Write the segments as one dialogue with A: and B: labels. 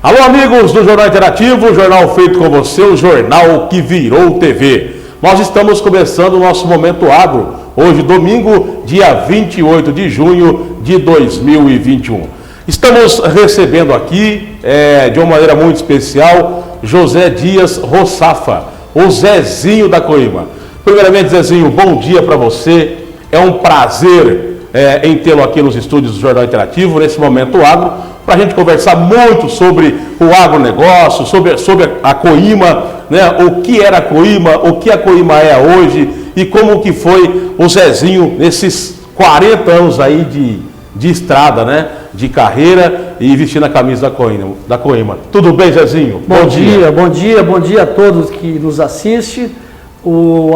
A: Alô, amigos do Jornal Interativo, o jornal feito com você, o jornal que virou TV. Nós estamos começando o nosso Momento Agro, hoje domingo, dia 28 de junho de 2021. Estamos recebendo aqui, de uma maneira muito especial, José Dias Rossafa, o Zezinho da Coima. Primeiramente, Zezinho, bom dia para você. É um prazer em tê-lo aqui nos estúdios do Jornal Interativo, nesse Momento Agro, para a gente conversar muito sobre o agronegócio, sobre a Coima, né? O que era a Coima, o que a Coima é hoje e como que foi o Zezinho nesses 40 anos aí de estrada, né? De carreira e vestindo a camisa da Coima. Tudo bem, Zezinho?
B: Bom dia a todos que nos assistem. O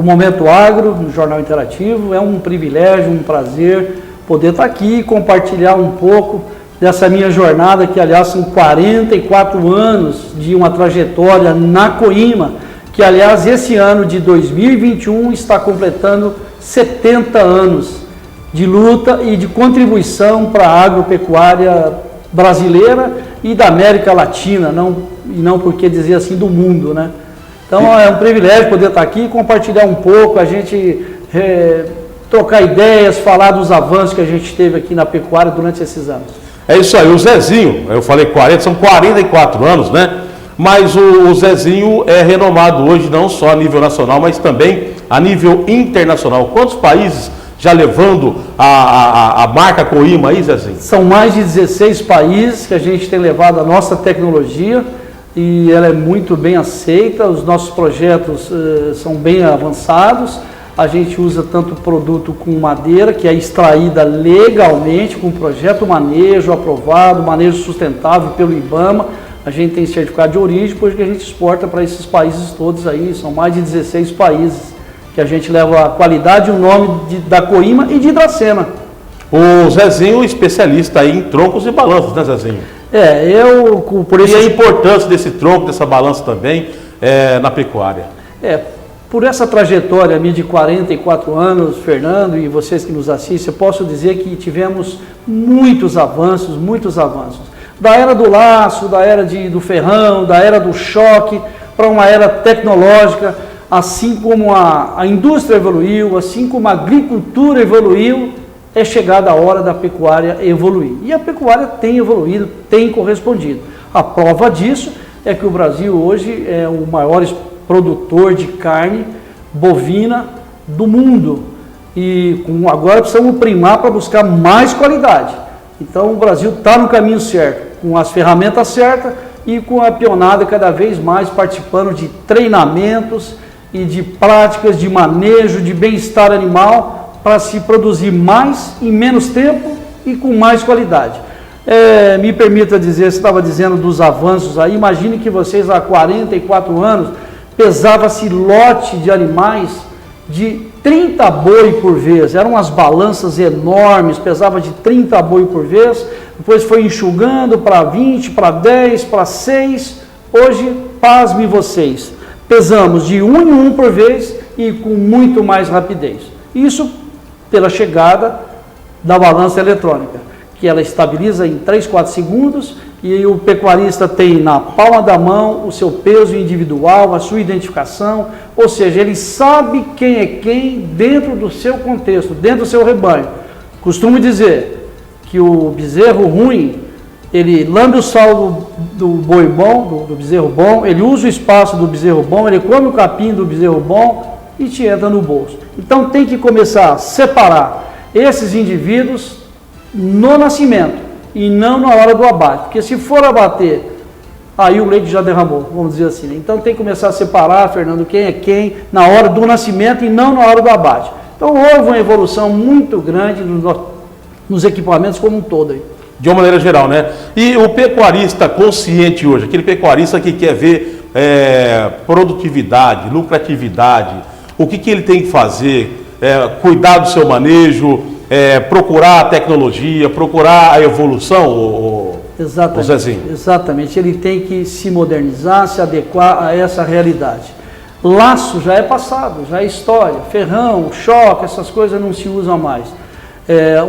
B: Momento Agro, no Jornal Interativo, é um privilégio, um prazer poder estar aqui e compartilhar um pouco dessa minha jornada, que aliás são 44 anos de uma trajetória na Coima, que aliás esse ano de 2021 está completando 70 anos de luta e de contribuição para a agropecuária brasileira e da América Latina, não por que dizer assim do mundo, né? Então é um privilégio poder estar aqui e compartilhar um pouco, a gente trocar ideias, falar dos avanços que a gente teve aqui na pecuária durante esses anos.
A: É isso aí, o Zezinho, eu falei 40, são 44 anos, né? Mas o Zezinho é renomado hoje não só a nível nacional, mas também a nível internacional. Quantos países já levando a marca Coima aí, Zezinho?
B: São mais de 16 países que a gente tem levado a nossa tecnologia e ela é muito bem aceita, os nossos projetos são bem avançados. A gente usa tanto produto com madeira, que é extraída legalmente, com projeto manejo aprovado, manejo sustentável pelo IBAMA. A gente tem certificado de origem, porque a gente exporta para esses países todos aí, são mais de 16 países que a gente leva a qualidade e o nome da Coima e de Hidracena.
A: O Zezinho, especialista aí em troncos e balanços, né, Zezinho? E a importância desse tronco, dessa balança também na pecuária?
B: Por essa trajetória minha de 44 anos, Fernando e vocês que nos assistem, eu posso dizer que tivemos muitos avanços. Da era do laço, da era do ferrão, da era do choque, para uma era tecnológica, assim como a indústria evoluiu, assim como a agricultura evoluiu, é chegada a hora da pecuária evoluir. E a pecuária tem evoluído, tem correspondido. A prova disso é que o Brasil hoje é o maior produtor de carne bovina do mundo e agora precisamos primar para buscar mais qualidade. Então o Brasil está no caminho certo, com as ferramentas certas e com a pionada cada vez mais participando de treinamentos e de práticas de manejo, de bem-estar animal para se produzir mais em menos tempo e com mais qualidade. Me permita dizer, você estava dizendo dos avanços aí, imagine que vocês há 44 anos pesava-se lote de animais de 30 boi por vez, eram umas balanças enormes, pesava de 30 boi por vez, depois foi enxugando para 20, para 10, para 6, hoje, pasme vocês, pesamos de 1 em 1 por vez e com muito mais rapidez. Isso pela chegada da balança eletrônica, que ela estabiliza em 3, 4 segundos, e o pecuarista tem na palma da mão o seu peso individual, a sua identificação, ou seja, ele sabe quem é quem dentro do seu contexto, dentro do seu rebanho. Costumo dizer que o bezerro ruim, ele lambe o sal do boi bom, do bezerro bom, ele usa o espaço do bezerro bom, ele come o capim do bezerro bom e te entra no bolso. Então tem que começar a separar esses indivíduos no nascimento e não na hora do abate, porque se for abater, aí o leite já derramou, vamos dizer assim. Então tem que começar a separar, Fernando, quem é quem na hora do nascimento e não na hora do abate. Então houve uma evolução muito grande nos equipamentos como um todo aí.
A: De uma maneira geral, né? E o pecuarista consciente hoje, aquele pecuarista que quer ver produtividade, lucratividade, o que ele tem que fazer? Cuidar do seu manejo, procurar a tecnologia, procurar a evolução,
B: exatamente,
A: Zezinho?
B: Exatamente, ele tem que se modernizar, se adequar a essa realidade. Laço já é passado, já é história, ferrão, choque, essas coisas não se usam mais.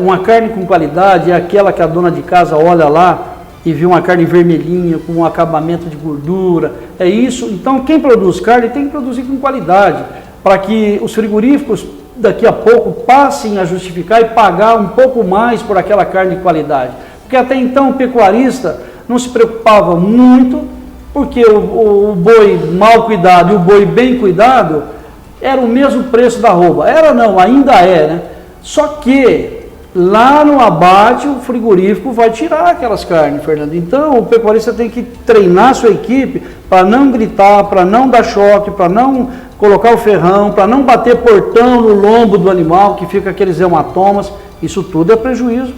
B: Uma carne com qualidade é aquela que a dona de casa olha lá e viu uma carne vermelhinha, com um acabamento de gordura, é isso. Então, quem produz carne tem que produzir com qualidade, para que os frigoríficos, daqui a pouco, passem a justificar e pagar um pouco mais por aquela carne de qualidade. Porque até então o pecuarista não se preocupava muito, porque o boi mal cuidado e o boi bem cuidado era o mesmo preço da arroba. Era não, ainda é, né? Só que lá no abate o frigorífico vai tirar aquelas carnes, Fernando. Então o pecuarista tem que treinar sua equipe para não gritar, para não dar choque, para não colocar o ferrão, para não bater portão no lombo do animal, que fica aqueles hematomas. Isso tudo é prejuízo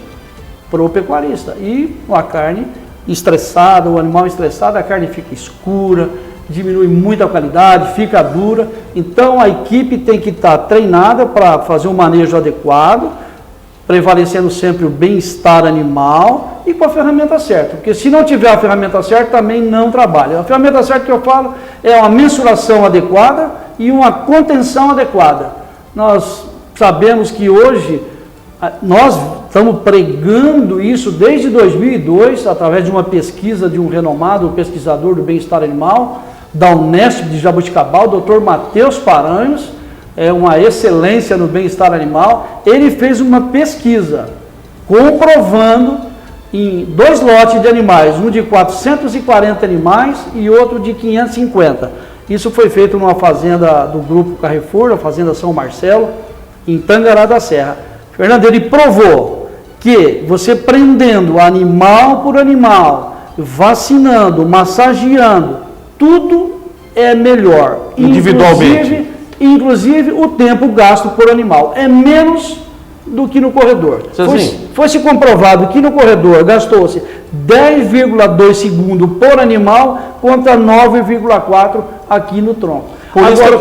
B: para o pecuarista. E a carne estressada, o animal estressado, a carne fica escura, diminui muito a qualidade, fica dura. Então a equipe tem que estar treinada para fazer um manejo adequado, prevalecendo sempre o bem-estar animal e com a ferramenta certa. Porque se não tiver a ferramenta certa, também não trabalha. A ferramenta certa que eu falo é uma mensuração adequada e uma contenção adequada. Nós sabemos que hoje nós estamos pregando isso desde 2002, através de uma pesquisa de um renomado pesquisador do bem-estar animal, da Unesp de Jaboticabal, o Dr. Matheus Paranhos, é uma excelência no bem-estar animal. Ele fez uma pesquisa comprovando em 2 lotes de animais, um de 440 animais e outro de 550. Isso foi feito numa fazenda do Grupo Carrefour, a Fazenda São Marcelo, em Tangará da Serra. Fernando, ele provou que você prendendo animal por animal, vacinando, massageando, tudo é melhor.
A: Individualmente.
B: Inclusive o tempo gasto por animal é menos do que no corredor. Foi-se comprovado que no corredor gastou-se 10,2 segundos por animal contra 9,4 aqui no tronco. Agora,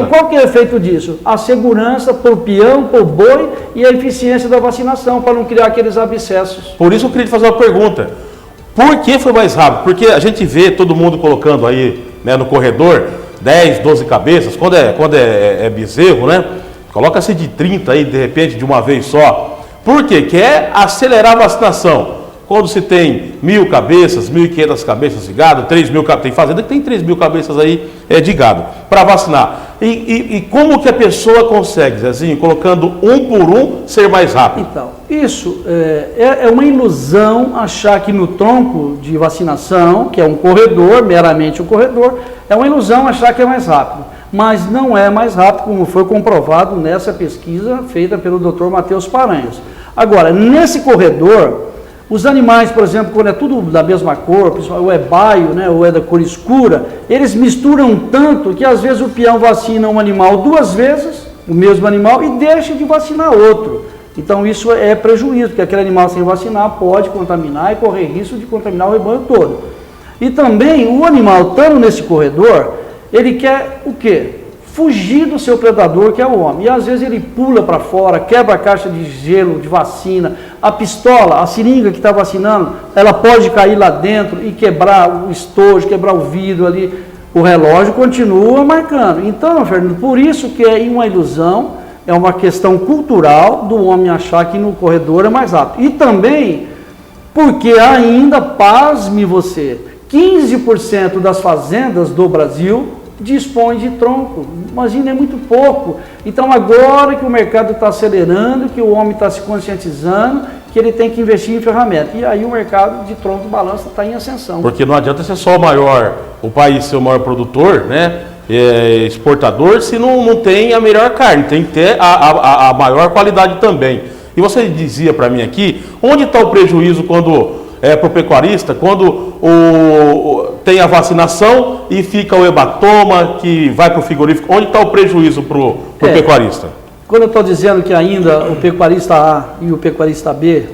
B: qual que é o efeito disso? A segurança para o peão, para o boi e a eficiência da vacinação, para não criar aqueles abscessos.
A: Por isso eu queria te fazer uma pergunta. Por que foi mais rápido? Porque a gente vê todo mundo colocando aí, né, no corredor 10, 12 cabeças, quando é bezerro, né? Coloca-se de 30 aí, de repente, de uma vez só. Por quê? Quer acelerar a vacinação. Quando se tem 1.000 cabeças, 1.500 cabeças de gado, 3.000 cabeças, tem fazenda que tem 3.000 cabeças aí de gado, para vacinar. E como que a pessoa consegue, Zezinho, colocando um por um, ser mais rápido?
B: Então, isso é uma ilusão achar que no tronco de vacinação, que é um corredor, meramente um corredor, é uma ilusão achar que é mais rápido. Mas não é mais rápido, como foi comprovado nessa pesquisa feita pelo Dr. Matheus Paranhos. Agora, nesse corredor, os animais, por exemplo, quando é tudo da mesma cor, ou é baio, né, ou é da cor escura, eles misturam tanto que às vezes o peão vacina um animal 2 vezes, o mesmo animal, e deixa de vacinar outro. Então isso é prejuízo, porque aquele animal sem vacinar pode contaminar e correr risco de contaminar o rebanho todo. E também o animal estando nesse corredor, ele quer o quê? Fugir do seu predador, que é o homem. E às vezes ele pula para fora, quebra a caixa de gelo, de vacina, a pistola, a seringa que está vacinando, ela pode cair lá dentro e quebrar o estojo, quebrar o vidro ali. O relógio continua marcando. Então, Fernando, por isso que é uma ilusão, é uma questão cultural do homem achar que no corredor é mais rápido. E também porque ainda, pasme você, 15% das fazendas do Brasil dispõe de tronco. Imagina, é muito pouco. Então agora que o mercado está acelerando, que o homem está se conscientizando, que ele tem que investir em ferramenta. E aí o mercado de tronco de balança está em ascensão.
A: Porque não adianta ser só o país ser o maior produtor, né? Exportador, se não tem a melhor carne, tem que ter a maior qualidade também. E você dizia para mim aqui, onde está o prejuízo quando para o pecuarista, quando tem a vacinação e fica o hematoma que vai para o frigorífico, onde está o prejuízo para o pecuarista?
B: Quando eu estou dizendo que ainda o pecuarista A e o pecuarista B,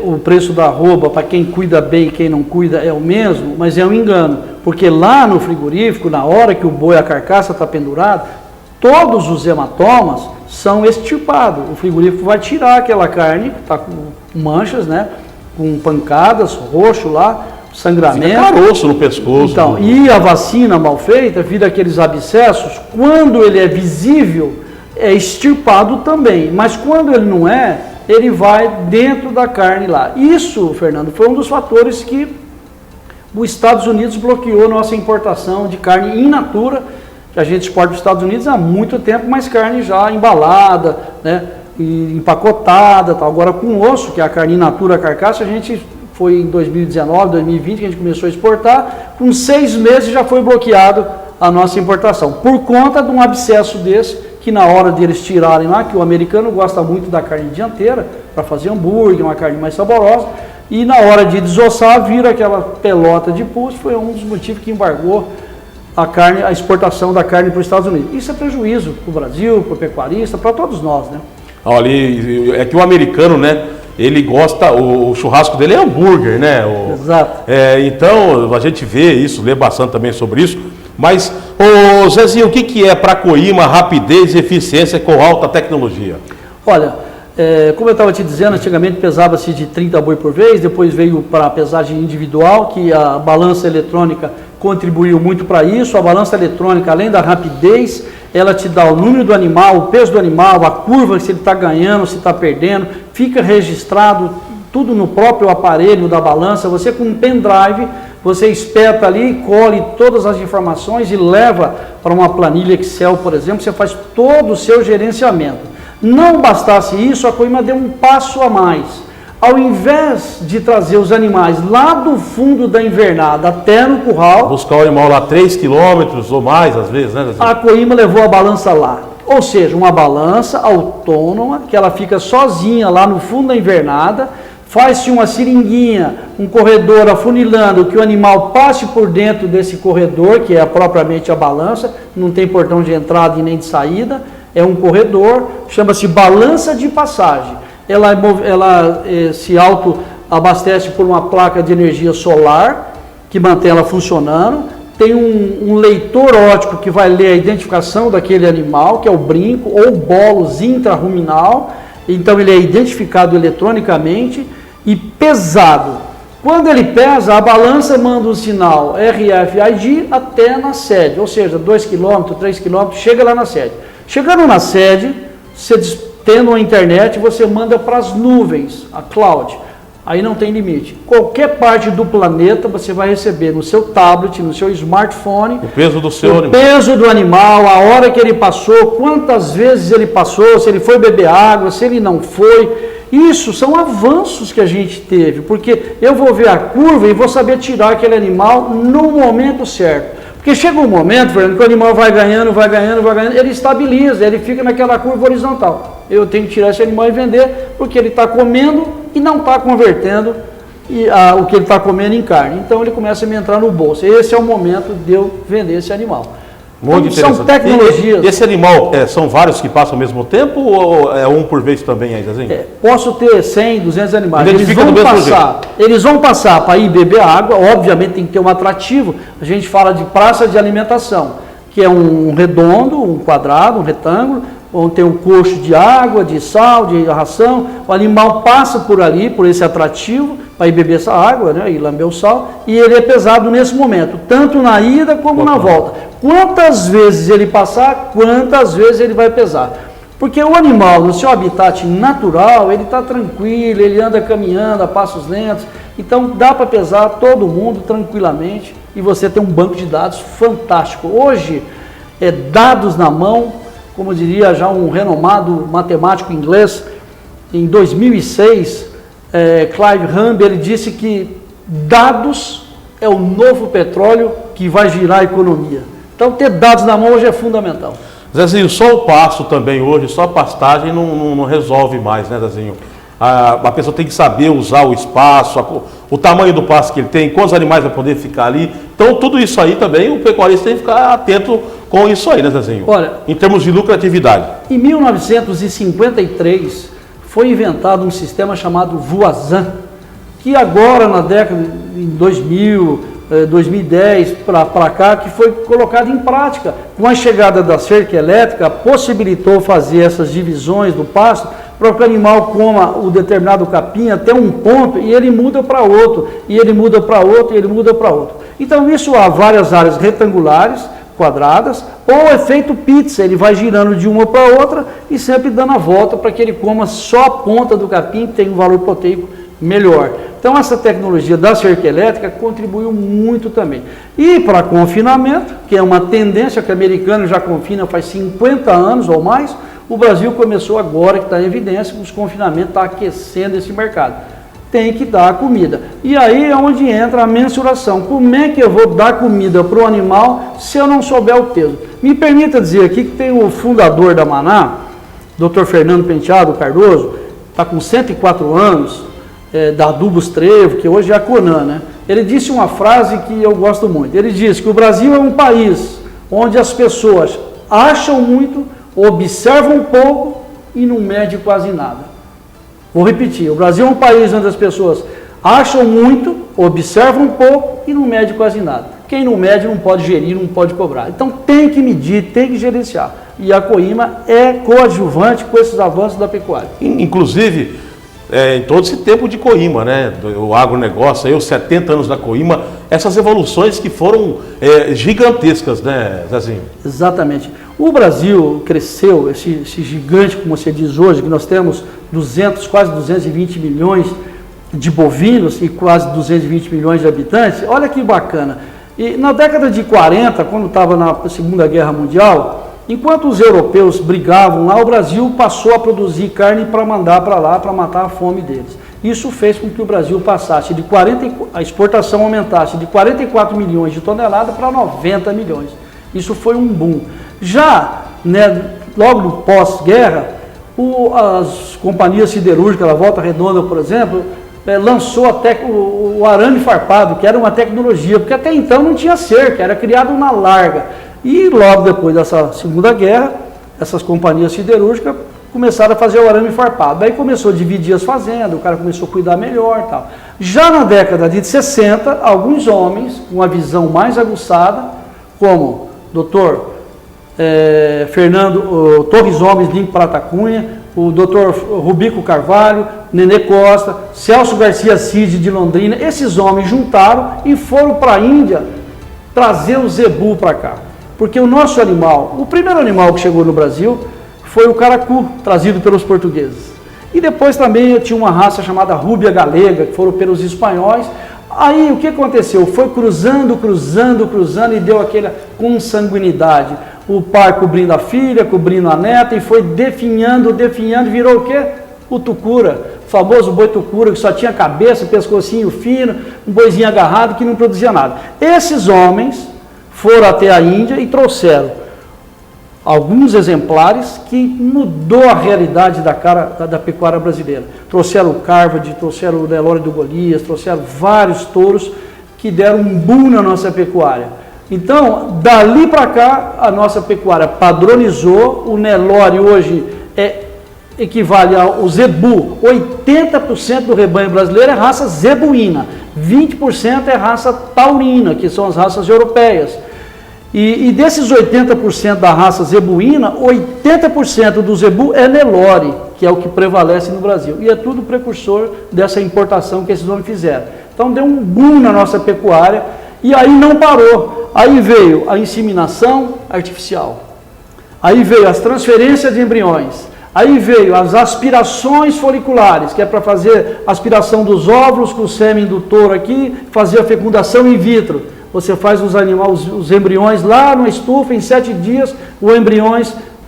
B: o preço da arroba para quem cuida bem e quem não cuida é o mesmo, mas é um engano, porque lá no frigorífico, na hora que o boi, a carcaça está pendurada, todos os hematomas são extirpados. O frigorífico vai tirar aquela carne, está com manchas, né? Com pancadas, roxo lá, sangramento.
A: Fica caroço no pescoço.
B: Então, e a vacina mal feita, vira aqueles abscessos, quando ele é visível, é extirpado também. Mas quando ele não é, ele vai dentro da carne lá. Isso, Fernando, foi um dos fatores que os Estados Unidos bloqueou nossa importação de carne in natura, que a gente exporta para os Estados Unidos há muito tempo, mas carne já embalada, né, e empacotada, tal. Agora com osso, que é a carne in natura, a carcaça, a gente foi em 2019, 2020 que a gente começou a exportar, com 6 meses já foi bloqueado a nossa importação, por conta de um abscesso desse, que na hora de eles tirarem lá, que o americano gosta muito da carne dianteira, para fazer hambúrguer, uma carne mais saborosa, e na hora de desossar, vira aquela pelota de pus, foi um dos motivos que embargou a exportação da carne para os Estados Unidos. Isso é prejuízo para o Brasil, para o pecuarista, para todos nós, né?
A: Olha, é que o americano, né, ele gosta, o churrasco dele é hambúrguer, né?
B: Exato.
A: Então, a gente vê isso, lê bastante também sobre isso, mas, Zezinho, o que é para Coima rapidez e eficiência com alta tecnologia?
B: Olha, como eu estava te dizendo, antigamente pesava-se de 30 boi por vez, depois veio para a pesagem individual, que a balança eletrônica contribuiu muito para isso. A balança eletrônica, além da rapidez, ela te dá o número do animal, o peso do animal, a curva, se ele está ganhando, se está perdendo, fica registrado tudo no próprio aparelho da balança. Você com um pendrive, você espeta ali, colhe todas as informações e leva para uma planilha Excel, por exemplo, você faz todo o seu gerenciamento. Não bastasse isso, a Coima deu um passo a mais. Ao invés de trazer os animais lá do fundo da invernada até no curral,
A: buscar o animal lá 3 quilômetros ou mais, às vezes, né?
B: A Coima levou a balança lá. Ou seja, uma balança autônoma, que ela fica sozinha lá no fundo da invernada, faz-se uma seringuinha, um corredor afunilando, que o animal passe por dentro desse corredor, que é propriamente a balança, não tem portão de entrada e nem de saída, é um corredor, chama-se balança de passagem. Ela se auto-abastece por uma placa de energia solar, que mantém ela funcionando, tem um leitor óptico que vai ler a identificação daquele animal, que é o brinco ou bolos intraruminal, então ele é identificado eletronicamente e pesado. Quando ele pesa, a balança manda um sinal RFID até na sede, ou seja, 2 km, 3 km, chega lá na sede. Chegando na sede, você tendo a internet, você manda para as nuvens, a cloud. Aí não tem limite. Qualquer parte do planeta você vai receber no seu tablet, no seu smartphone,
A: o peso do seu animal.
B: Peso do animal, a hora que ele passou, quantas vezes ele passou, se ele foi beber água, se ele não foi. Isso são avanços que a gente teve, porque eu vou ver a curva e vou saber tirar aquele animal no momento certo. Porque chega um momento, Fernando, que o animal vai ganhando, ele estabiliza, ele fica naquela curva horizontal. Eu tenho que tirar esse animal e vender, porque ele está comendo e não está convertendo o que ele está comendo em carne. Então ele começa a me entrar no bolso. Esse é o momento de eu vender esse animal.
A: Muito interessante.
B: São tecnologias.
A: E esse animal, são vários que passam ao mesmo tempo ou é um por vez também aí, Zezinho?
B: Posso ter 100, 200 animais.
A: Eles
B: vão passar para ir beber água, obviamente tem que ter um atrativo. A gente fala de praça de alimentação, que é um redondo, um quadrado, um retângulo, onde tem um coxo de água, de sal, de ração. O animal passa por ali, por esse atrativo, para ir beber essa água, né, e lamber o sal, e ele é pesado nesse momento, tanto na ida como na volta. Quantas vezes ele passar, quantas vezes ele vai pesar. Porque o animal, no seu habitat natural, ele está tranquilo, ele anda caminhando a passos lentos, então dá para pesar todo mundo tranquilamente e você tem um banco de dados fantástico. Hoje, dados na mão, como diria já um renomado matemático inglês, em 2006, Clive Humber, ele disse que dados é o novo petróleo que vai girar a economia. Então, ter dados na mão hoje é fundamental.
A: Zezinho, só o pasto também hoje, só a pastagem não resolve mais, né, Zezinho? A pessoa tem que saber usar o espaço, o tamanho do pasto que ele tem, quantos animais vai poder ficar ali. Então, tudo isso aí também, o pecuarista tem que ficar atento com isso aí, né, Zezinho?
B: Olha,
A: em termos de lucratividade.
B: Em 1953, foi inventado um sistema chamado Voisin, que agora, na década de 2000, 2010 para cá, que foi colocado em prática. Com a chegada da cerca elétrica, possibilitou fazer essas divisões do pasto para que o animal coma o determinado capim até um ponto e ele muda para outro, e ele muda para outro, e ele muda para outro. Então isso há várias áreas retangulares, quadradas, ou efeito pizza, ele vai girando de uma para outra e sempre dando a volta para que ele coma só a ponta do capim, que tem um valor proteico melhor. Então essa tecnologia da cerca elétrica contribuiu muito também. E para confinamento, que é uma tendência que o americano já confina faz 50 anos ou mais, o Brasil começou agora, que está em evidência, que os confinamentos estão aquecendo esse mercado. Tem que dar comida. E aí é onde entra a mensuração. Como é que eu vou dar comida para o animal se eu não souber o peso? Me permita dizer aqui que tem o fundador da Maná, Dr. Fernando Penteado Cardoso, está com 104 anos, da Adubos Trevo, que hoje é a Conan, né? Ele disse uma frase que eu gosto muito. Ele disse que o Brasil é um país onde as pessoas acham muito, observam pouco e não medem quase nada. Vou repetir, o Brasil é um país onde as pessoas acham muito, observam pouco e não medem quase nada. Quem não mede não pode gerir, não pode cobrar. Então tem que medir, tem que gerenciar. E a Coima é coadjuvante com esses avanços da pecuária.
A: Inclusive, em todo esse tempo de Coima, né, o agronegócio, aí, os 70 anos da Coima, essas evoluções que foram gigantescas, né, Zezinho?
B: Exatamente. O Brasil cresceu, esse gigante, como você diz hoje, que nós temos quase 220 milhões de bovinos e quase 220 milhões de habitantes. Olha que bacana. E na década de 40, quando estava na Segunda Guerra Mundial, enquanto os europeus brigavam lá, o Brasil passou a produzir carne para mandar para lá, para matar a fome deles. Isso fez com que o Brasil passasse a exportação aumentasse de 44 milhões de toneladas para 90 milhões. Isso foi um boom. Já, né, logo no pós-guerra, as companhias siderúrgicas, a Volta Redonda, por exemplo, lançou até o arame farpado, que era uma tecnologia, porque até então não tinha cerca, era criado na larga. E logo depois dessa Segunda Guerra, essas companhias siderúrgicas começaram a fazer o arame farpado. Aí começou a dividir as fazendas, o cara começou a cuidar melhor e tal. Já na década de 60, alguns homens com uma visão mais aguçada, como o Dr. Fernando Torres Homens Limpo Prata Cunha, o Dr. Rubico Carvalho, Nenê Costa, Celso Garcia Cid de Londrina, esses homens juntaram e foram para a Índia trazer o zebu para cá. Porque o nosso animal, o primeiro animal que chegou no Brasil foi o caracu, trazido pelos portugueses. E depois também tinha uma raça chamada Rúbia Galega, que foram pelos espanhóis. Aí o que aconteceu? Foi cruzando e deu aquela consanguinidade. O pai cobrindo a filha, cobrindo a neta e foi definhando, virou o quê? O tucura, o famoso boi tucura, que só tinha cabeça, pescocinho fino, um boizinho agarrado que não produzia nada. Esses homens foram até a Índia e trouxeram alguns exemplares que mudou a realidade da pecuária brasileira. Trouxeram o Carvard, trouxeram o Nelore do Golias, trouxeram vários touros que deram um boom na nossa pecuária. Então, dali para cá, a nossa pecuária padronizou, o Nelore hoje equivale ao zebu. 80% do rebanho brasileiro é raça zebuína, 20% é raça taurina, que são as raças europeias. E desses 80% da raça zebuína, 80% do zebu é Nelore, que é o que prevalece no Brasil. E é tudo precursor dessa importação que esses homens fizeram. Então deu um boom na nossa pecuária e aí não parou. Aí veio a inseminação artificial. Aí veio as transferências de embriões. Aí veio as aspirações foliculares, que é para fazer aspiração dos óvulos com o sêmen do touro aqui, fazer a fecundação in vitro. Você faz os embriões lá na estufa, em 7 dias,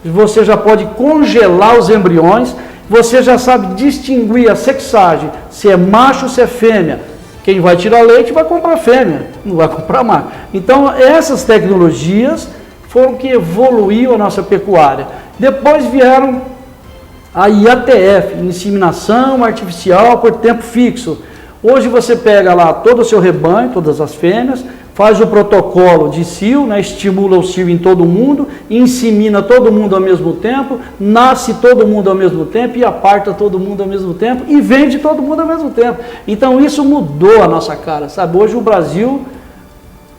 B: você já pode congelar os embriões, você já sabe distinguir a sexagem, se é macho ou se é fêmea. Quem vai tirar leite vai comprar fêmea, não vai comprar macho. Então, essas tecnologias foram que evoluiu a nossa pecuária. Depois vieram a IATF, inseminação artificial por tempo fixo. Hoje você pega lá todo o seu rebanho, todas as fêmeas, faz o protocolo de cio, né, estimula o cio em todo mundo, insemina todo mundo ao mesmo tempo, nasce todo mundo ao mesmo tempo e aparta todo mundo ao mesmo tempo e vende todo mundo ao mesmo tempo. Então isso mudou a nossa cara, sabe? Hoje o Brasil,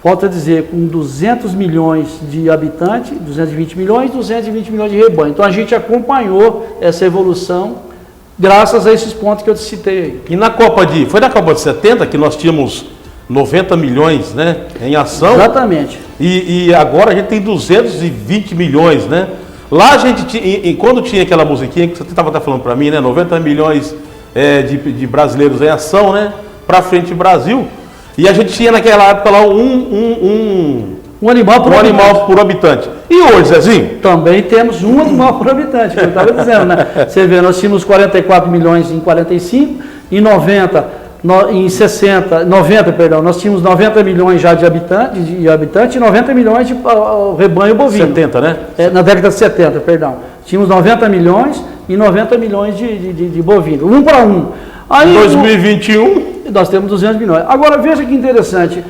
B: volto a dizer, com 200 milhões de habitantes, 220 milhões de rebanho. Então a gente acompanhou essa evolução graças a esses pontos que eu te citei aí.
A: E foi na Copa de 70 que nós tínhamos 90 milhões, né, em ação.
B: Exatamente.
A: E agora a gente tem 220 milhões, né? Lá a gente tinha, quando tinha aquela musiquinha que você estava até falando para mim, né, 90 milhões de brasileiros em ação, né, para frente Brasil. E a gente tinha naquela época lá um animal por habitante. E hoje, Zezinho?
B: Também temos um animal por habitante, que eu estava dizendo, né? Você vê, nós tínhamos 44 milhões em 45, em 90, nós tínhamos 90 milhões já de habitantes e 90 milhões de rebanho bovino.
A: 70, né?
B: Na década de 70, perdão. Tínhamos 90 milhões e 90 milhões de bovino, um para um. Aí,
A: 2021...
B: Nós temos 200 milhões. Agora, veja que interessante,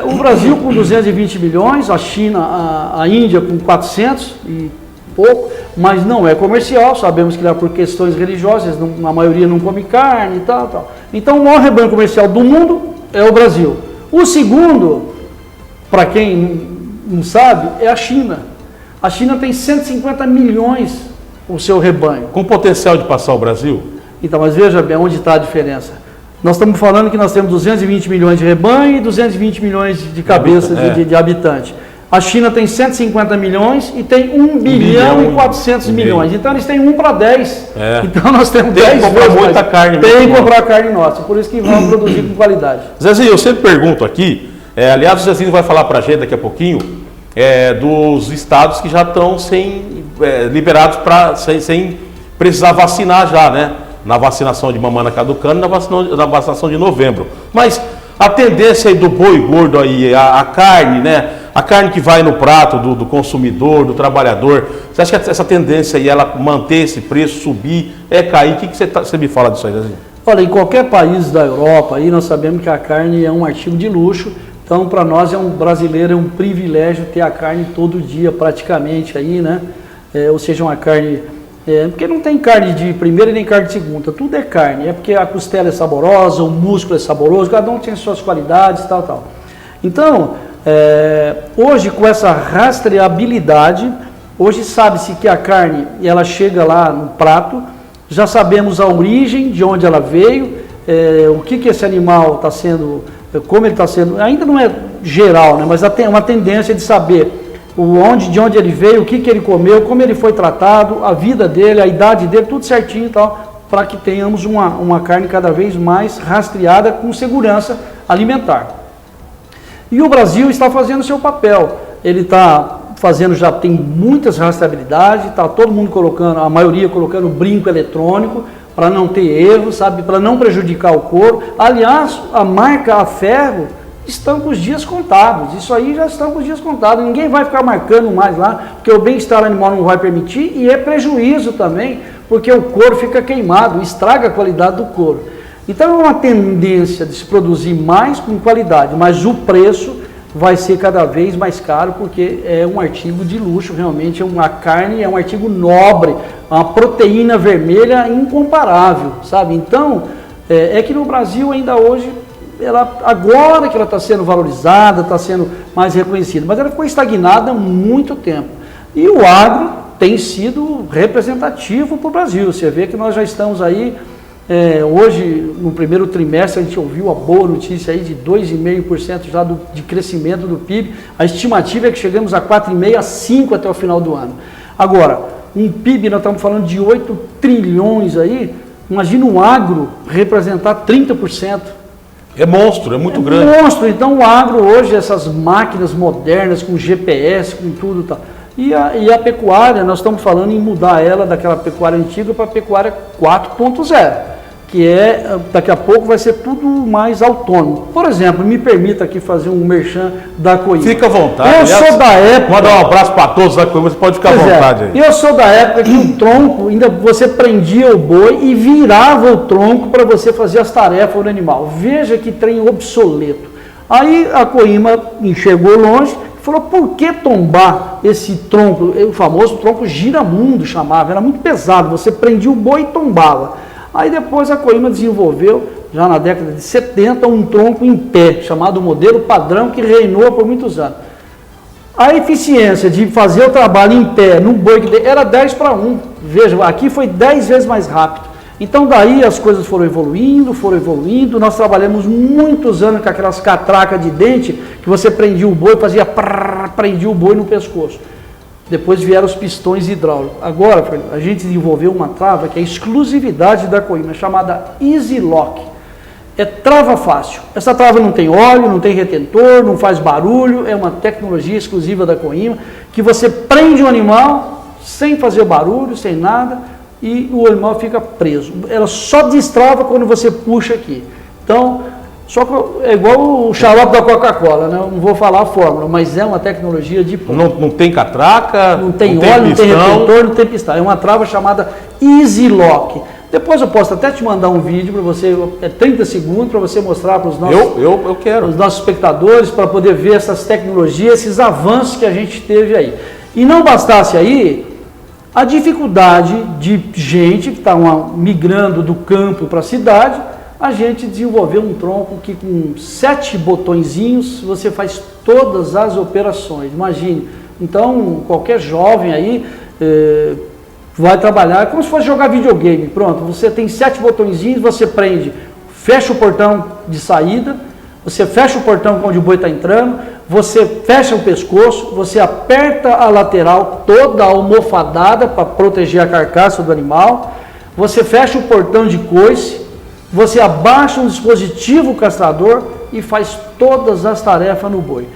B: o Brasil com 220 milhões, a China, a Índia com 400 e pouco, mas não é comercial, sabemos que lá por questões religiosas, a maioria não come carne e tal. Então, o maior rebanho comercial do mundo é o Brasil. O segundo, para quem não sabe, é a China. A China tem 150 milhões o seu rebanho.
A: Com potencial de passar o Brasil?
B: Então, mas veja bem onde está a diferença. Nós estamos falando que nós temos 220 milhões de rebanho e 220 milhões de cabeças de habitantes. A China tem 150 milhões e tem 1 bilhão e 400 milhões. Então eles têm 1 para 10. Então nós temos 10 vezes. Tem que comprar muita carne. Tem que comprar carne nossa. Por isso que vamos produzir com qualidade.
A: Zezinho, eu sempre pergunto aqui, aliás o Zezinho vai falar para a gente daqui a pouquinho, dos estados que já estão liberados sem precisar vacinar já, né? Na vacinação de mamãe caducando e na vacinação de novembro. Mas a tendência aí do boi gordo aí, a carne, né? A carne que vai no prato do consumidor, do trabalhador, você acha que essa tendência aí, ela manter esse preço, subir, cair? O que você me fala disso aí, Zezinho?
B: Olha, em qualquer país da Europa, aí nós sabemos que a carne é um artigo de luxo, então para nós brasileiro é um privilégio ter a carne todo dia praticamente aí, né? Ou seja, uma carne... porque não tem carne de primeira nem carne de segunda, tudo é carne, é porque a costela é saborosa, o músculo é saboroso, cada um tem suas qualidades, tal. Então, hoje com essa rastreabilidade, hoje sabe-se que a carne, ela chega lá no prato, já sabemos a origem, de onde ela veio, o que esse animal está sendo, como ele está sendo, ainda não é geral, né, mas tem uma tendência de saber de onde ele veio, o que ele comeu, como ele foi tratado, a vida dele, a idade dele, tudo certinho e tal, para que tenhamos uma carne cada vez mais rastreada com segurança alimentar. E o Brasil está fazendo o seu papel, ele está fazendo, já tem muitas rastreabilidades, está todo mundo colocando, a maioria colocando brinco eletrônico, para não ter erro, sabe, para não prejudicar o couro. Aliás, a marca a ferro estão com os dias contados, isso aí já estão com os dias contados, ninguém vai ficar marcando mais lá, porque o bem-estar animal não vai permitir, e é prejuízo também, porque o couro fica queimado, estraga a qualidade do couro. Então é uma tendência de se produzir mais com qualidade, mas o preço vai ser cada vez mais caro, porque é um artigo de luxo, realmente, a carne é um artigo nobre, uma proteína vermelha incomparável, sabe? Então, é que no Brasil ainda hoje, agora que ela está sendo valorizada, está sendo mais reconhecida, mas ela ficou estagnada há muito tempo. E o agro tem sido representativo para o Brasil. Você vê que nós já estamos aí, hoje, no primeiro trimestre, a gente ouviu a boa notícia aí de 2,5% já de crescimento do PIB. A estimativa é que chegamos a 4,5% a 5% até o final do ano. Agora, um PIB, nós estamos falando de 8 trilhões aí, imagina o agro representar 30%.
A: É monstro, é muito grande.
B: É monstro. Então o agro hoje, essas máquinas modernas com GPS, com tudo tal. E a pecuária, nós estamos falando em mudar ela daquela pecuária antiga para a pecuária 4.0, que daqui a pouco vai ser tudo mais autônomo. Por exemplo, me permita aqui fazer um merchan da Coima.
A: Fica à vontade.
B: Eu sou da época...
A: Manda um abraço para todos da Coima, você pode ficar à vontade aí.
B: Eu sou da época que o tronco, ainda você prendia o boi e virava o tronco para você fazer as tarefas do animal. Veja que trem obsoleto. Aí a Coima enxergou longe, falou, por que tombar esse tronco? O famoso tronco giramundo chamava, era muito pesado, você prendia o boi e tombava. Aí depois a Coima desenvolveu, já na década de 70, um tronco em pé, chamado modelo padrão, que reinou por muitos anos. A eficiência de fazer o trabalho em pé, no boi, era 10 para 1. Veja, aqui foi 10 vezes mais rápido. Então daí as coisas foram evoluindo, nós trabalhamos muitos anos com aquelas catracas de dente, que você prendia o boi, prendia o boi no pescoço. Depois vieram os pistões hidráulicos. Agora, a gente desenvolveu uma trava que é exclusividade da Coima, chamada Easy Lock. É trava fácil. Essa trava não tem óleo, não tem retentor, não faz barulho, é uma tecnologia exclusiva da Coima, que você prende o animal sem fazer barulho, sem nada, e o animal fica preso. Ela só destrava quando você puxa aqui. Então, só que é igual o xarope da Coca-Cola, né? Eu não vou falar a fórmula, mas é uma tecnologia de ponta.
A: Não tem catraca,
B: não tem óleo, não tem retentor, não tem pistão. É uma trava chamada Easy Lock. Depois eu posso até te mandar um vídeo para você, 30 segundos, para você mostrar para os nossos,
A: eu quero.
B: Os nossos espectadores, para poder ver essas tecnologias, esses avanços que a gente teve aí. E não bastasse aí a dificuldade de gente que está migrando do campo para a cidade, a gente desenvolveu um tronco que com 7 botõezinhos você faz todas as operações. Imagine, então qualquer jovem aí vai trabalhar como se fosse jogar videogame. Pronto, você tem 7 botõezinhos, você prende, fecha o portão de saída, você fecha o portão onde o boi está entrando, você fecha o pescoço, você aperta a lateral toda almofadada para proteger a carcaça do animal, você fecha o portão de coice, você abaixa um dispositivo castrador e faz todas as tarefas no boi.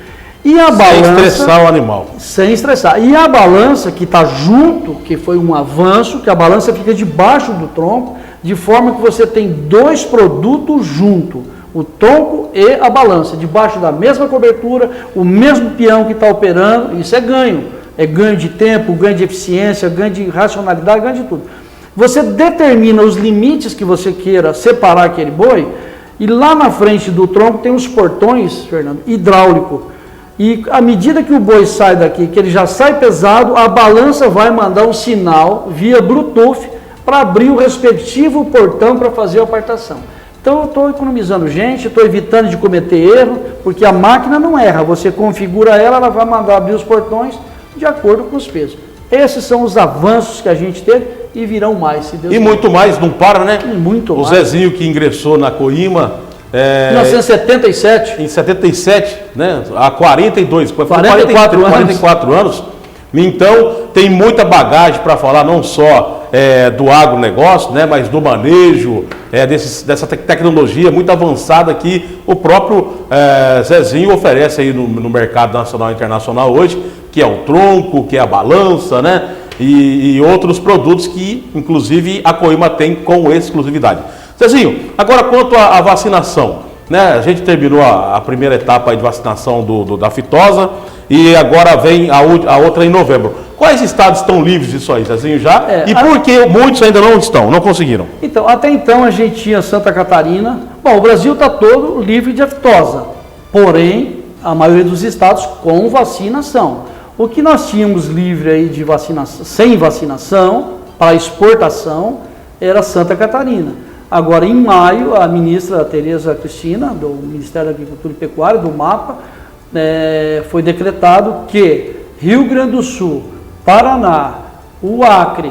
B: E a balança,
A: sem estressar o animal.
B: Sem estressar. E a balança que está junto, que foi um avanço, que a balança fica debaixo do tronco, de forma que você tem 2 produtos junto, o tronco e a balança, debaixo da mesma cobertura, o mesmo peão que está operando, isso é ganho. É ganho de tempo, ganho de eficiência, ganho de racionalidade, ganho de tudo. Você determina os limites que você queira separar aquele boi, e lá na frente do tronco tem os portões, Fernando, hidráulico. E à medida que o boi sai daqui, que ele já sai pesado, a balança vai mandar um sinal via Bluetooth para abrir o respectivo portão para fazer a apartação. Então eu estou economizando gente, estou evitando de cometer erro, porque a máquina não erra, você configura ela, ela vai mandar abrir os portões de acordo com os pesos. Esses são os avanços que a gente teve e virão mais, se Deus
A: quiser. Muito mais, não para, né?
B: E muito mais.
A: O Zezinho que ingressou na Coima...
B: 1977.
A: Em 77, né? Há 44 anos. Então, tem muita bagagem para falar, não só do agronegócio, né? Mas do manejo, dessa tecnologia muito avançada que o próprio Zezinho oferece aí no mercado nacional e internacional hoje, que é o tronco, que é a balança, né? E outros produtos que, inclusive, a Coima tem com exclusividade. Zezinho, agora quanto à vacinação, né? A gente terminou a primeira etapa de vacinação da aftosa e agora vem a outra em novembro. Quais estados estão livres disso aí, Zezinho, já? E por que muitos ainda não estão, não conseguiram?
B: Então, até então a gente tinha Santa Catarina. Bom, o Brasil está todo livre de aftosa, porém, a maioria dos estados com vacinação. O que nós tínhamos livre aí de vacinação, sem vacinação, para exportação, era Santa Catarina. Agora, em maio, a ministra Tereza Cristina, do Ministério da Agricultura e Pecuária, do MAPA, foi decretado que Rio Grande do Sul, Paraná, o Acre,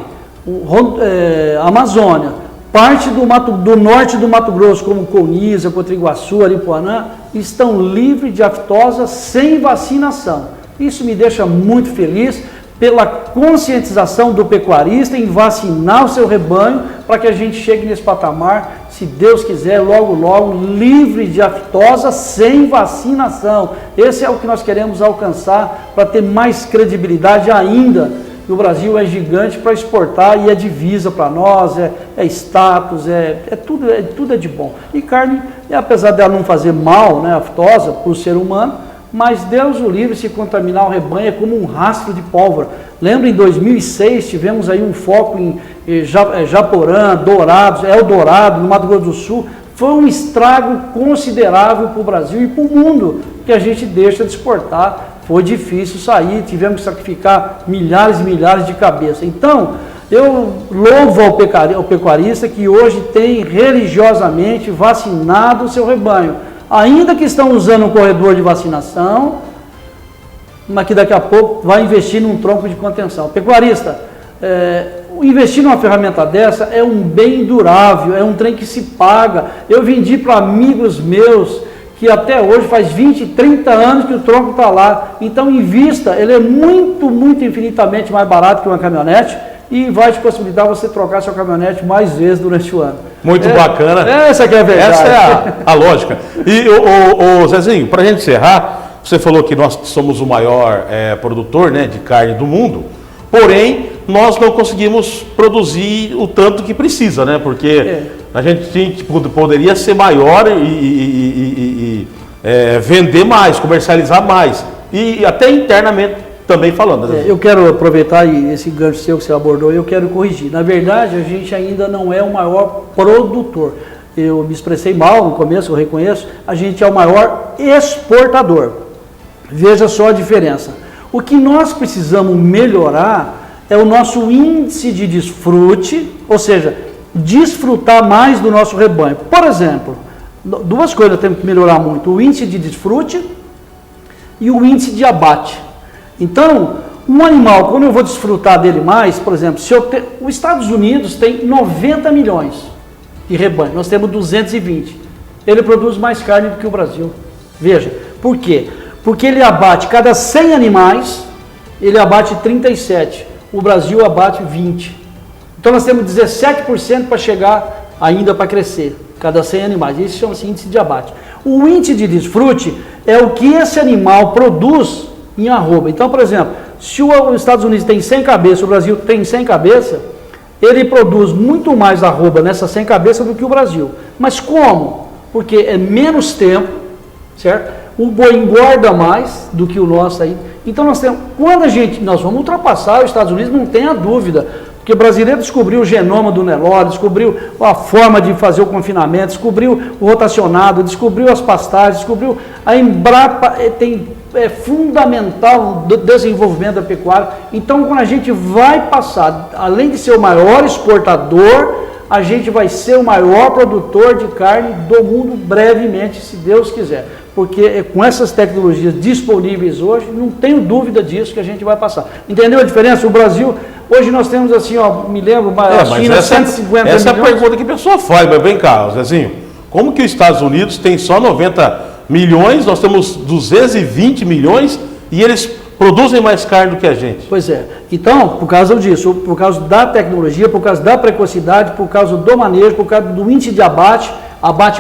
B: a Amazônia, parte do norte do Mato Grosso, como Colniza, Cotriguaçu, Aripuanã, estão livres de aftosa sem vacinação. Isso me deixa muito feliz pela conscientização do pecuarista em vacinar o seu rebanho para que a gente chegue nesse patamar, se Deus quiser, logo, logo, livre de aftosa sem vacinação. Esse é o que nós queremos alcançar para ter mais credibilidade ainda. O Brasil é gigante para exportar e é divisa para nós, é status, tudo é de bom. E carne, apesar dela não fazer mal, né, aftosa, para o ser humano, mas Deus o livre, se contaminar o rebanho é como um rastro de pólvora. Lembra, em 2006 tivemos aí um foco em Japorã, Dourados, Eldorado, no Mato Grosso do Sul. Foi um estrago considerável para o Brasil e para o mundo, que a gente deixa de exportar. Foi difícil sair, tivemos que sacrificar milhares e milhares de cabeças. Então, eu louvo ao pecuarista que hoje tem religiosamente vacinado o seu rebanho. Ainda que estão usando um corredor de vacinação, mas que daqui a pouco vai investir num tronco de contenção. Pecuarista, investir numa ferramenta dessa é um bem durável, é um trem que se paga. Eu vendi para amigos meus que até hoje faz 20, 30 anos que o tronco está lá. Então invista, ele é muito, muito infinitamente mais barato que uma caminhonete e vai te possibilitar você trocar sua caminhonete mais vezes durante o ano.
A: Muito bacana.
B: Essa que é a verdade.
A: Essa é a lógica. E, Zezinho, para a gente encerrar, você falou que nós somos o maior produtor, né, de carne do mundo, porém, nós não conseguimos produzir o tanto que precisa, né? Porque a gente poderia ser maior e vender mais, comercializar mais. E até internamente também falando. Né?
B: Eu quero aproveitar esse gancho seu que você abordou, eu quero corrigir. Na verdade, a gente ainda não é o maior produtor. Eu me expressei mal no começo, eu reconheço. A gente é o maior exportador. Veja só a diferença. O que nós precisamos melhorar é o nosso índice de desfrute, ou seja, desfrutar mais do nosso rebanho. Por exemplo, duas coisas temos que melhorar muito: o índice de desfrute e o índice de abate. Então, um animal, quando eu vou desfrutar dele mais, por exemplo, os Estados Unidos tem 90 milhões de rebanho, nós temos 220. Ele produz mais carne do que o Brasil. Veja, por quê? Porque ele abate cada 100 animais, ele abate 37. O Brasil abate 20. Então nós temos 17% para chegar ainda para crescer, cada 100 animais. Isso chama-se índice de abate. O índice de desfrute é o que esse animal produz em arroba. Então, por exemplo, se os Estados Unidos tem 100 cabeças, o Brasil tem 100 cabeças, ele produz muito mais arroba nessas 100 cabeças do que o Brasil. Mas como? Porque é menos tempo, certo? O boi engorda mais do que o nosso aí. Então nós vamos ultrapassar os Estados Unidos, não tenha dúvida, porque o brasileiro descobriu o genoma do Nelore, descobriu a forma de fazer o confinamento, descobriu o rotacionado, descobriu as pastagens, descobriu a Embrapa, é fundamental no desenvolvimento da pecuária. Então quando a gente vai passar, além de ser o maior exportador, a gente vai ser o maior produtor de carne do mundo brevemente, se Deus quiser. Porque com essas tecnologias disponíveis hoje, não tenho dúvida disso que a gente vai passar. Entendeu a diferença? O Brasil, hoje nós temos assim, ó, me lembro, a China, 150 milhões.
A: Essa é a pergunta que a pessoa faz, mas vem cá, Zezinho, como que os Estados Unidos tem só 90 milhões, nós temos 220 milhões e eles produzem mais carne do que a gente?
B: Pois é. Então, por causa disso, por causa da tecnologia, por causa da precocidade, por causa do manejo, por causa do índice de abate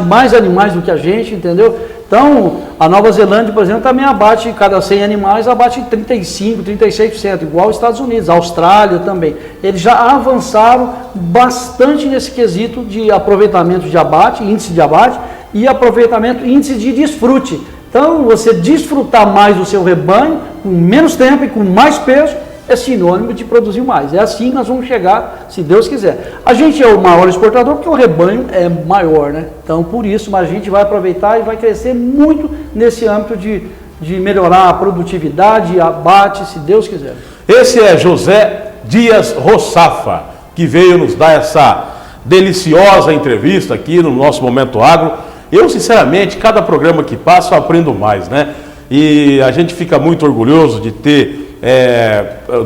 B: mais animais do que a gente, entendeu? Então, a Nova Zelândia, por exemplo, também abate, cada 100 animais, abate 35%, 36%, igual os Estados Unidos, a Austrália também. Eles já avançaram bastante nesse quesito de aproveitamento de abate, índice de abate, e aproveitamento, índice de desfrute. Então, você desfrutar mais do seu rebanho, com menos tempo e com mais peso, é sinônimo de produzir mais. É assim que nós vamos chegar, se Deus quiser. A gente é o maior exportador porque o rebanho é maior, né? Então, por isso, mas a gente vai aproveitar e vai crescer muito nesse âmbito de melhorar a produtividade e abate, se Deus quiser.
A: Esse é José Dias Rossafa, que veio nos dar essa deliciosa entrevista aqui no nosso Momento Agro. Eu, sinceramente, cada programa que passa eu aprendo mais, né? E a gente fica muito orgulhoso de ter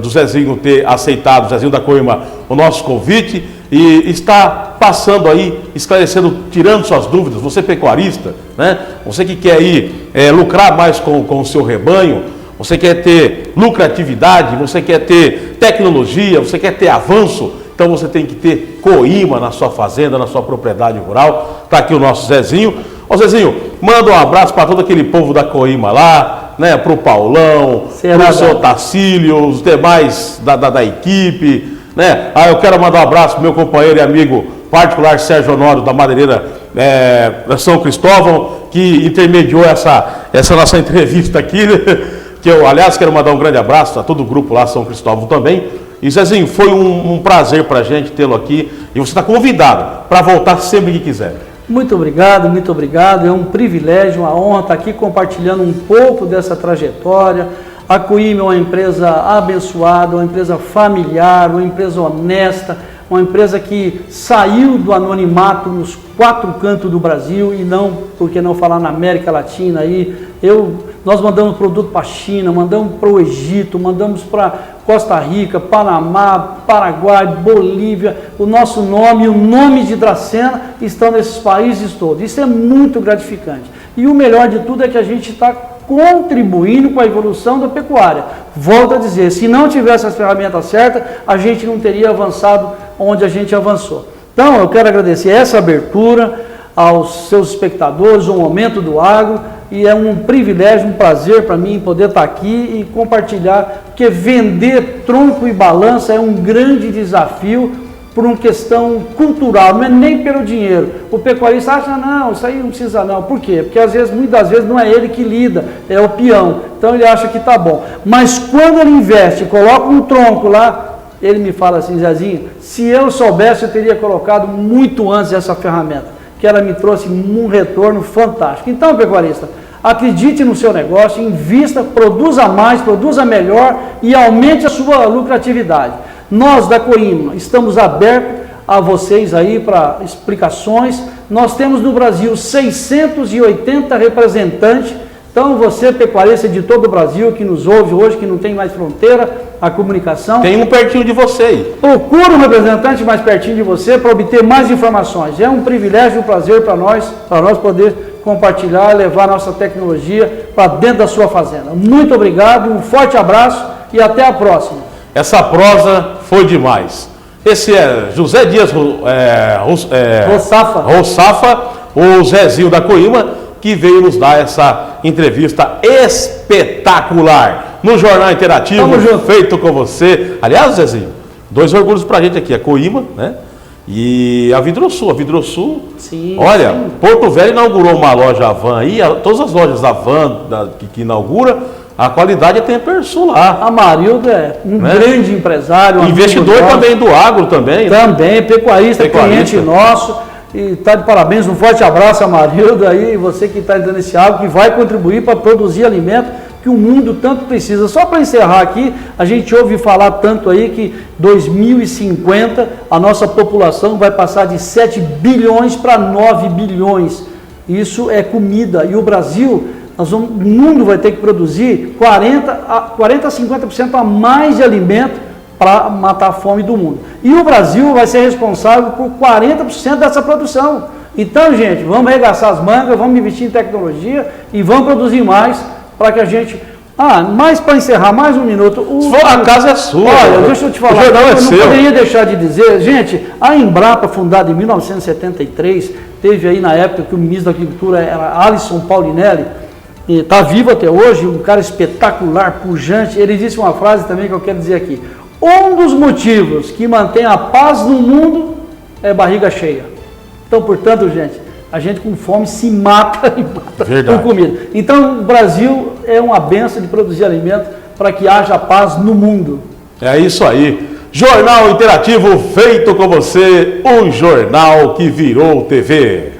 A: do Zezinho ter aceitado, o Zezinho da Coima, o nosso convite e está passando aí, esclarecendo, tirando suas dúvidas. Você pecuarista, né? Você que quer ir lucrar mais com o seu rebanho, você quer ter lucratividade, você quer ter tecnologia, você quer ter avanço, então você tem que ter Coima na sua fazenda, na sua propriedade rural. Está aqui o nosso Zezinho. Ô Zezinho, manda um abraço para todo aquele povo da Coima lá, né, para o Paulão, para o seu Tacílio, os demais da equipe, né? Eu quero mandar um abraço para meu companheiro e amigo particular Sérgio Honório da Madeireira São Cristóvão, que intermediou essa nossa entrevista aqui, né? Que eu, aliás, quero mandar um grande abraço a todo o grupo lá São Cristóvão também. E Zezinho, foi um prazer para a gente tê-lo aqui e você está convidado para voltar sempre que quiser.
B: Muito obrigado. É um privilégio, uma honra estar aqui compartilhando um pouco dessa trajetória. A Coima é uma empresa abençoada, uma empresa familiar, uma empresa honesta, uma empresa que saiu do anonimato nos 4 cantos do Brasil e não, por que não falar na América Latina aí, nós mandamos produto para a China, mandamos para o Egito, mandamos para Costa Rica, Panamá, Paraguai, Bolívia, o nosso nome e o nome de Dracena estão nesses países todos. Isso é muito gratificante. E o melhor de tudo é que a gente está contribuindo com a evolução da pecuária. Volto a dizer, se não tivesse as ferramentas certas, a gente não teria avançado onde a gente avançou. Então, eu quero agradecer essa abertura aos seus espectadores, o Momento do Agro, e é um privilégio, um prazer para mim poder estar aqui e compartilhar, porque vender tronco e balança é um grande desafio por uma questão cultural, não é nem pelo dinheiro. O pecuarista acha, não, isso aí não precisa não. Por quê? Porque às vezes, muitas vezes não é ele que lida, é o peão. Então ele acha que está bom. Mas quando ele investe, coloca um tronco lá, ele me fala assim, Zezinho, se eu soubesse eu teria colocado muito antes essa ferramenta, que ela me trouxe um retorno fantástico. Então, pecuarista, acredite no seu negócio, invista, produza mais, produza melhor e aumente a sua lucratividade. Nós da Coima estamos abertos a vocês aí para explicações. Nós temos no Brasil 680 representantes. Então você, pecuarista de todo o Brasil, que nos ouve hoje, que não tem mais fronteira, a comunicação.
A: Tem um pertinho de você aí.
B: Procura um representante mais pertinho de você para obter mais informações. É um privilégio e um prazer para nós poder compartilhar, levar nossa tecnologia para dentro da sua fazenda. Muito obrigado, um forte abraço e até a próxima.
A: Essa prosa foi demais. Esse é José Dias Rossafa, o Zezinho da Coima, que veio nos dar essa entrevista espetacular no Jornal Interativo, feito com você. Aliás, Zezinho, 2 orgulhos pra gente aqui, a Coima, né? E a Vidrosul. A Vidrosul,
B: sim,
A: olha,
B: sim.
A: Porto Velho inaugurou uma loja Avan aí, todas as lojas Avan que inaugura, a qualidade é Tempersul lá.
B: A Marilda é um grande empresário.
A: Investidor também do agro também.
B: Também, pecuarista, cliente nosso. E está de parabéns, um forte abraço a Marilda aí, você que está entrando nesse agro, que vai contribuir para produzir alimento que o mundo tanto precisa. Só para encerrar aqui, a gente ouve falar tanto aí que 2050 a nossa população vai passar de 7 bilhões para 9 bilhões. Isso é comida. E o Brasil, o mundo vai ter que produzir 40 a 50% a mais de alimento para matar a fome do mundo. E o Brasil vai ser responsável por 40% dessa produção. Então, gente, vamos arregaçar as mangas, vamos investir em tecnologia e vamos produzir mais para que a gente... mais para encerrar, mais um minuto.
A: A casa é sua.
B: Olha, deixa eu te falar,
A: eu não
B: poderia deixar de dizer, gente, a Embrapa, fundada em 1973, teve aí na época que o ministro da Agricultura era Alisson Paulinelli, está vivo até hoje, um cara espetacular, pujante. Ele disse uma frase também que eu quero dizer aqui: um dos motivos que mantém a paz no mundo é barriga cheia. Então, portanto, gente, a gente com fome se mata e mata com comida. Então, o Brasil é uma benção de produzir alimento para que haja paz no mundo.
A: É isso aí. Jornal Interativo feito com você, um jornal que virou TV.